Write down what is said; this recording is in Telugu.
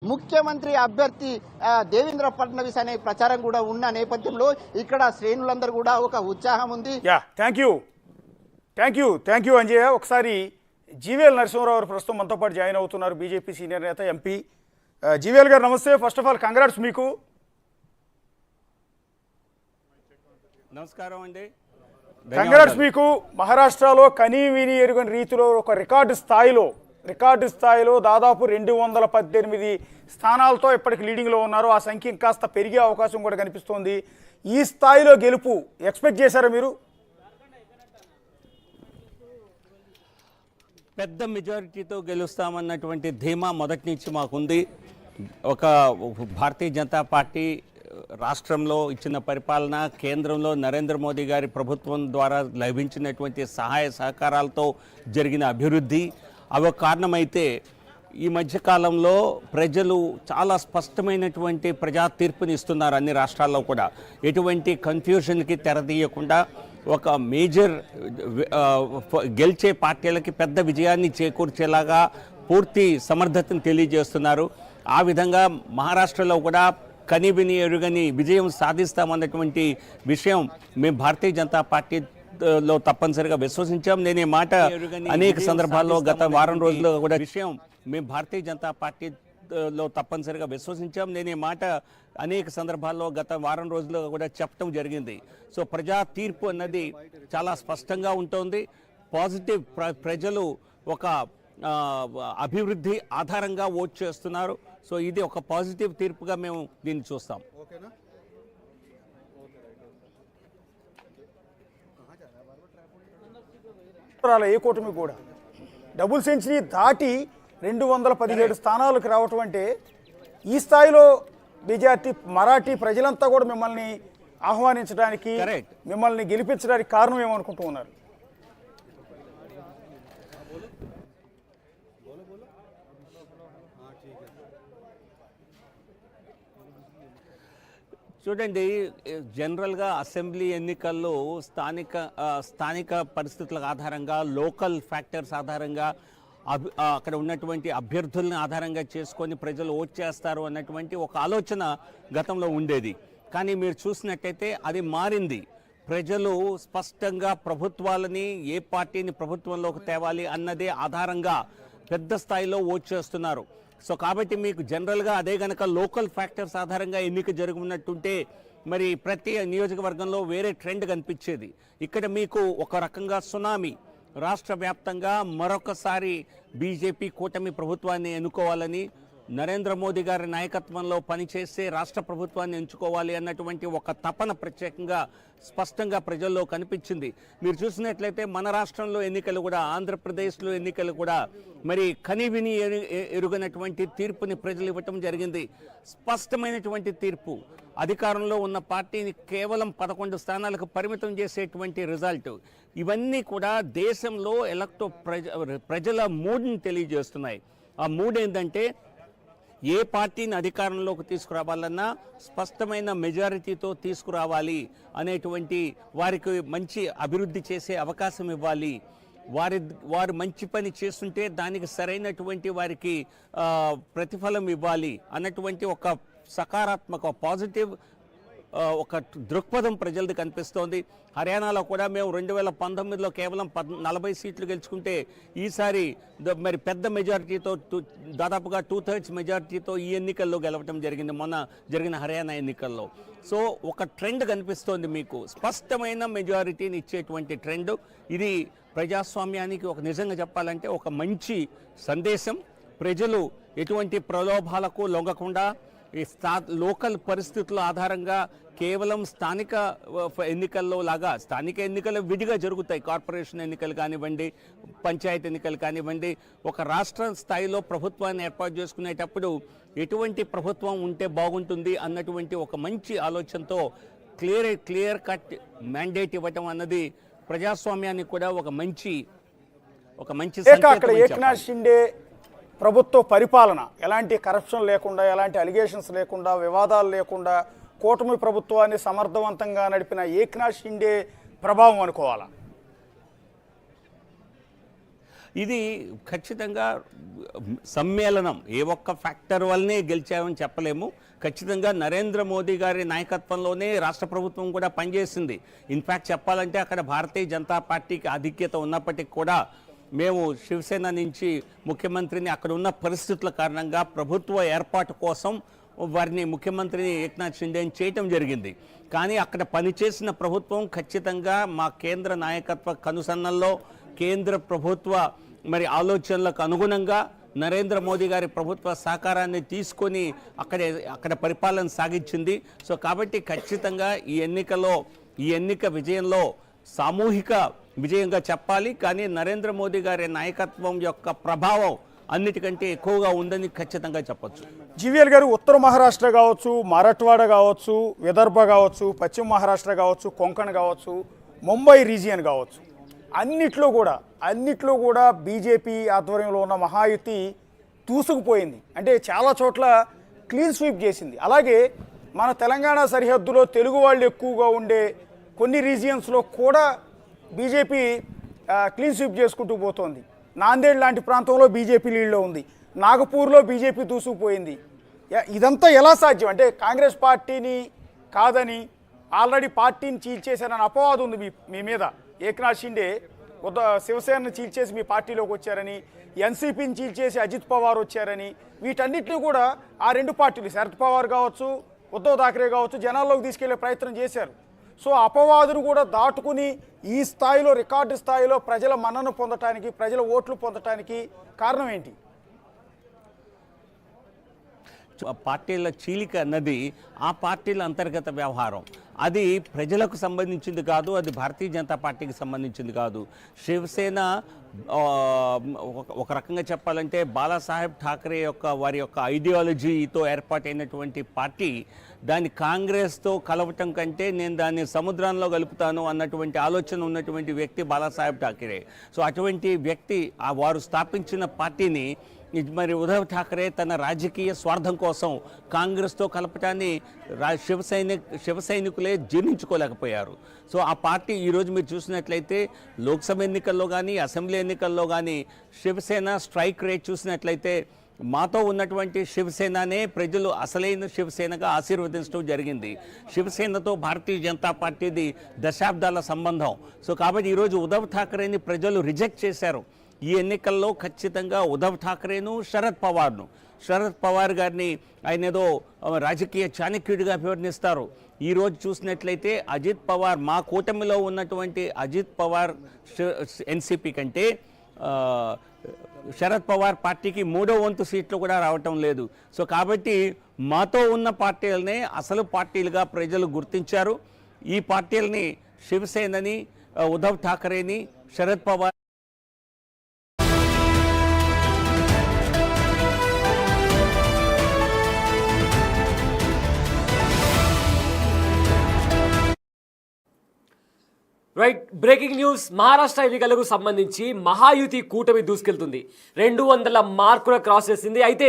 ముఖ్యమంత్రి అభ్యర్థి దేవేంద్ర ఫడ్నవీస్ అనే ప్రచారం కూడా ఉన్న నేపథ్యంలో ఇక్కడ శ్రేణులందరూ కూడా ఒక ఉత్సాహం ఉంది. Thank you Anjaiah. ఒకసారి జీవీఎల్ నరసింహారావు ప్రస్తుతం మనతో పాటు జాయిన్ అవుతున్నారు, బీజేపీ సీనియర్ నేత ఎంపీ. జీవీఎల్ గారు నమస్తే. ఫస్ట్ ఆఫ్ ఆల్ కంగ్రాట్స్ మీకు. నమస్కారం అండి. కంగ్రాట్స్ మీకు. మహారాష్ట్రలో కనీ విని ఎరుగని రీతిలో ఒక రికార్డు స్థాయిలో దాదాపు 218 స్థానాలతో ఇప్పటికి లీడింగ్లో ఉన్నారు. ఆ సంఖ్య ఇంకాస్త పెరిగే అవకాశం కూడా కనిపిస్తోంది. ఈ స్థాయిలో గెలుపు ఎక్స్పెక్ట్ చేశారా మీరు? పెద్ద మెజారిటీతో గెలుస్తామన్నటువంటి ధీమా మొదటి నుంచి మాకుంది. ఒక భారతీయ జనతా పార్టీ రాష్ట్రంలో ఇచ్చిన పరిపాలన, కేంద్రంలో నరేంద్ర మోదీ గారి ప్రభుత్వం ద్వారా లభించినటువంటి సహాయ సహకారాలతో జరిగిన అభివృద్ధి అవి కారణమైతే ఈ మధ్యకాలంలో ప్రజలు చాలా స్పష్టమైనటువంటి ప్రజా తీర్పుని ఇస్తున్నారు. అన్ని రాష్ట్రాల్లో కూడా ఎటువంటి కన్ఫ్యూజన్కి తెరదీయకుండా ఒక మేజర్ గెలిచే పార్టీలకి పెద్ద విజయాన్ని చేకూర్చేలాగా పూర్తి సమర్థతను తెలియజేస్తున్నారు. ఆ విధంగా మహారాష్ట్రలో కూడా కనివిని ఎరుగని విజయం సాధిస్తామన్నటువంటి విషయం మేము భారతీయ జనతా పార్టీలో తప్పనిసరిగా విశ్వసించాం. నేను ఈ మాట అనేక సందర్భాల్లో గత వారం రోజుల్లో కూడా చెప్పడం జరిగింది. సో ప్రజా తీర్పు అన్నది చాలా స్పష్టంగా ఉంటుంది. పాజిటివ్ ప్రజలు ఒక అభివృద్ధి ఆధారంగా ఓట్ చేస్తున్నారు. సో ఇది ఒక పాజిటివ్ తీర్పుగా మేము దీన్ని చూస్తాం. ఏ కూటమి కూడా డబుల్ సెంచరీ దాటి 217 స్థానాలకు రావటం అంటే ఈ స్థాయిలో మరాఠీ ప్రజలంతా కూడా మిమ్మల్ని ఆహ్వానించడానికి, మిమ్మల్ని గెలిపించడానికి కారణం ఏమనుకుంటూ ఉన్నారు? చూడండి, జనరల్గా అసెంబ్లీ ఎన్నికల్లో స్థానిక పరిస్థితుల ఆధారంగా, లోకల్ ఫ్యాక్టర్స్ ఆధారంగా, అక్కడ ఉన్నటువంటి అభ్యర్థులను ఆధారంగా చేసుకొని ప్రజలు ఓట్ చేస్తారు అన్నటువంటి ఒక ఆలోచన గతంలో ఉండేది. కానీ మీరు చూసినట్టయితే అది మారింది. ప్రజలు స్పష్టంగా ప్రభుత్వాలని, ఏ పార్టీని ప్రభుత్వంలోకి తేవాలి అన్నదే ఆధారంగా పెద్ద స్థాయిలో ఓట్ చేస్తున్నారు. సో కాబట్టి మీకు జనరల్గా అదే గనక లోకల్ ఫ్యాక్టర్స్ ఆధారంగా ఎన్నిక జరుగుతున్నట్టుంటే మరి ప్రతి నియోజకవర్గంలో వేరే ట్రెండ్ కనిపించేది. ఇక్కడ మీకు ఒక రకంగా సునామీ, రాష్ట్ర వ్యాప్తంగా మరొకసారి బీజేపీ కూటమి ప్రభుత్వాన్ని ఎన్నుకోవాలని, నరేంద్ర మోదీ గారి నాయకత్వంలో పనిచేసే రాష్ట్ర ప్రభుత్వాన్ని ఎంచుకోవాలి అన్నటువంటి ఒక తపన ప్రత్యేకంగా స్పష్టంగా ప్రజల్లో కనిపించింది. మీరు చూసినట్లయితే మన రాష్ట్రంలో ఎన్నికలు కూడా, ఆంధ్రప్రదేశ్లో ఎన్నికలు కూడా మరి కనివిని ఎరుగనటువంటి తీర్పుని ప్రజలు ఇవ్వటం జరిగింది. స్పష్టమైనటువంటి తీర్పు. అధికారంలో ఉన్న పార్టీని కేవలం 11 స్థానాలకు పరిమితం చేసేటువంటి రిజల్ట్. ఇవన్నీ కూడా దేశంలో ప్రజల మూడ్ని తెలియజేస్తున్నాయి. ఆ మూడ్ ఏంటంటే ఏ పార్టీని అధికారంలోకి తీసుకురావాలన్నా స్పష్టమైన మెజారిటీతో తీసుకురావాలి అనేటువంటి, వారికి మంచి అభివృద్ధి చేసే అవకాశం ఇవ్వాలి, వారు మంచి పని చేస్తుంటే దానికి సరైనటువంటి వారికి ప్రతిఫలం ఇవ్వాలి అన్నటువంటి ఒక సకారాత్మక పాజిటివ్ ఒక దృక్పథం ప్రజలది కనిపిస్తోంది. హర్యానాలో కూడా మేము 2019లో కేవలం 40 సీట్లు గెలుచుకుంటే ఈసారి మరి పెద్ద మెజారిటీతో, దాదాపుగా 2/3 మెజారిటీతో ఈ ఎన్నికల్లో గెలవటం జరిగింది, మొన్న జరిగిన హర్యానా ఎన్నికల్లో. సో ఒక ట్రెండ్ కనిపిస్తోంది మీకు, స్పష్టమైన మెజారిటీని ఇచ్చేటువంటి ట్రెండ్. ఇది ప్రజాస్వామ్యానికి ఒక నిజంగా చెప్పాలంటే ఒక మంచి సందేశం. ప్రజలు ఎటువంటి ప్రలోభాలకు లొంగకుండా ఈ లోకల్ పరిస్థితుల ఆధారంగా కేవలం స్థానిక ఎన్నికల్లో లాగా, స్థానిక ఎన్నికలు విడిగా జరుగుతాయి, కార్పొరేషన్ ఎన్నికలు కానివ్వండి, పంచాయతీ ఎన్నికలు కానివ్వండి. ఒక రాష్ట్ర స్థాయిలో ప్రభుత్వాన్ని ఏర్పాటు చేసుకునేటప్పుడు ఎటువంటి ప్రభుత్వం ఉంటే బాగుంటుంది అన్నటువంటి ఒక మంచి ఆలోచనతో క్లియర్ కట్ మ్యాండేట్ ఇవ్వటం అన్నది ప్రజాస్వామ్యానికి కూడా ఒక మంచి ప్రభుత్వ పరిపాలన, ఎలాంటి కరప్షన్ లేకుండా, ఎలాంటి అలిగేషన్స్ లేకుండా, వివాదాలు లేకుండా కూటమి ప్రభుత్వాన్ని సమర్థవంతంగా నడిపిన ఏక్నాథ్ షిండే ప్రభావం అనుకోవాలా? ఇది ఖచ్చితంగా సమ్మేళనం, ఏ ఒక్క ఫ్యాక్టర్ వల్లనే గెలిచామని చెప్పలేము. ఖచ్చితంగా నరేంద్ర మోదీ గారి నాయకత్వంలోనే రాష్ట్ర ప్రభుత్వం కూడా పనిచేసింది. ఇన్ఫ్యాక్ట్ చెప్పాలంటే అక్కడ భారతీయ జనతా పార్టీకి ఆధిక్యత ఉన్నప్పటికీ కూడా మేము శివసేన నుంచి ముఖ్యమంత్రిని అక్కడ ఉన్న పరిస్థితుల కారణంగా ప్రభుత్వ ఏర్పాటు కోసం వారిని ముఖ్యమంత్రిని ఏక్నాథ్ షిండేని చేయటం జరిగింది. కానీ అక్కడ పనిచేసిన ప్రభుత్వం ఖచ్చితంగా మా కేంద్ర నాయకత్వ కనుసన్నల్లో కేంద్ర ప్రభుత్వ ఆలోచనలకు అనుగుణంగా నరేంద్ర మోదీ గారి ప్రభుత్వ సహకారాన్ని తీసుకొని అక్కడ పరిపాలన సాగించింది. సో కాబట్టి ఖచ్చితంగా ఈ ఎన్నిక విజయంలో సామూహిక విజయంగా చెప్పాలి. కానీ నరేంద్ర మోదీ గారి నాయకత్వం యొక్క ప్రభావం అన్నిటికంటే ఎక్కువగా ఉందని ఖచ్చితంగా చెప్పొచ్చు. జీవీఎల్ గారు, ఉత్తర మహారాష్ట్ర కావచ్చు, మరాఠ్వాడ కావచ్చు, విదర్భ కావచ్చు, పశ్చిమ మహారాష్ట్ర కావచ్చు, కొంకణ్ కావచ్చు, ముంబై రీజియన్ కావచ్చు, అన్నిట్లో కూడా బీజేపీ ఆధ్వర్యంలో ఉన్న మహాయుతి దూసుకుపోయింది. అంటే చాలా చోట్ల క్లీన్ స్వీప్ చేసింది. అలాగే మన తెలంగాణ సరిహద్దులో తెలుగు వాళ్ళు ఎక్కువగా ఉండే కొన్ని రీజియన్స్లో కూడా బీజేపీ క్లీన్ స్వీప్ చేసుకుంటూ పోతోంది. నాందేడ్ లాంటి ప్రాంతంలో బీజేపీ లీడ్లో ఉంది, నాగపూర్లో బీజేపీ దూసుకుపోయింది. ఇదంతా ఎలా సాధ్యం? అంటే కాంగ్రెస్ పార్టీని కాదని ఆల్రెడీ పార్టీని చీల్చేశారని అపవాదం ఉంది మీ మీద. ఏక్నాథ్ షిండే శివసేనను చీల్చేసి మీ పార్టీలోకి వచ్చారని, ఎన్సీపీని చీల్చేసి అజిత్ పవార్ వచ్చారని, వీటన్నిటిని కూడా ఆ రెండు పార్టీలు శరద్ పవార్ కావచ్చు, ఉద్ధవ్ ఠాక్రే కావచ్చు జనాల్లోకి తీసుకెళ్లే ప్రయత్నం చేశారు. సో అపవాదును కూడా దాటుకుని ఈ స్థాయిలో, రికార్డు స్థాయిలో ప్రజల మన్నను పొందటానికి, ప్రజల ఓట్లు పొందటానికి కారణం ఏంటి? పార్టీల చీలిక అన్నది ఆ పార్టీల అంతర్గత వ్యవహారం. అది ప్రజలకు సంబంధించింది కాదు, అది భారతీయ జనతా పార్టీకి సంబంధించింది కాదు. శివసేన ఒక రకంగా చెప్పాలంటే బాలాసాహెబ్ ఠాక్రే వారి యొక్క ఐడియాలజీతో ఏర్పాటైనటువంటి పార్టీ. దాన్ని కాంగ్రెస్తో కలవటం కంటే నేను దాన్ని సముద్రంలో కలుపుతాను అన్నటువంటి ఆలోచన ఉన్నటువంటి వ్యక్తి బాలాసాహెబ్ ఠాక్రే. సో అటువంటి వ్యక్తి వారు స్థాపించిన పార్టీని ఉద్ధవ్ ఠాక్రే తన రాజకీయ స్వార్థం కోసం కాంగ్రెస్తో కలపటాన్ని శివసైనికులే జీర్ణించుకోలేకపోయారు. సో ఆ పార్టీ ఈరోజు మీరు చూసినట్లయితే లోక్సభ ఎన్నికల్లో కానీ అసెంబ్లీ ఎన్నికల్లో కానీ శివసేన స్ట్రైక్ రేట్ చూసినట్లయితే మాతో ఉన్నటువంటి శివసేననే ప్రజలు అసలైన శివసేనగా ఆశీర్వదించడం జరిగింది. శివసేనతో భారతీయ జనతా పార్టీది దశాబ్దాల సంబంధం. సో కాబట్టి ఈరోజు ఉద్ధవ్ ఠాక్రేని ప్రజలు రిజెక్ట్ చేశారు. ఈ ఎన్నికల్లో ఖచ్చితంగా ఉద్ధవ్ ఠాక్రేను, శరద్ పవార్ గారిని ఆయన ఏదో రాజకీయ చాణక్యుడిగా అభివర్ణిస్తారు. ఈరోజు చూసినట్లయితే అజిత్ పవార్, మా కూటమిలో ఉన్నటువంటి అజిత్ పవార్ ఎన్సీపీ కంటే శరద్ పవార్ పార్టీకి 3వ వంతు సీట్లు కూడా రావటం లేదు. సో కాబట్టి మాతో ఉన్న పార్టీలనే అసలు పార్టీలుగా ప్రజలు గుర్తించారు. ఈ పార్టీలని శివసేనని, ఉద్ధవ్ ఠాక్రేని, Sharad Pawar right, breaking news. Maharashtra ఎన్నికలకు సంబంధించి మహాయుతి కూటమి దూసుకెళ్తుంది. 200 మార్కుల క్రాస్ చేసింది. అయితే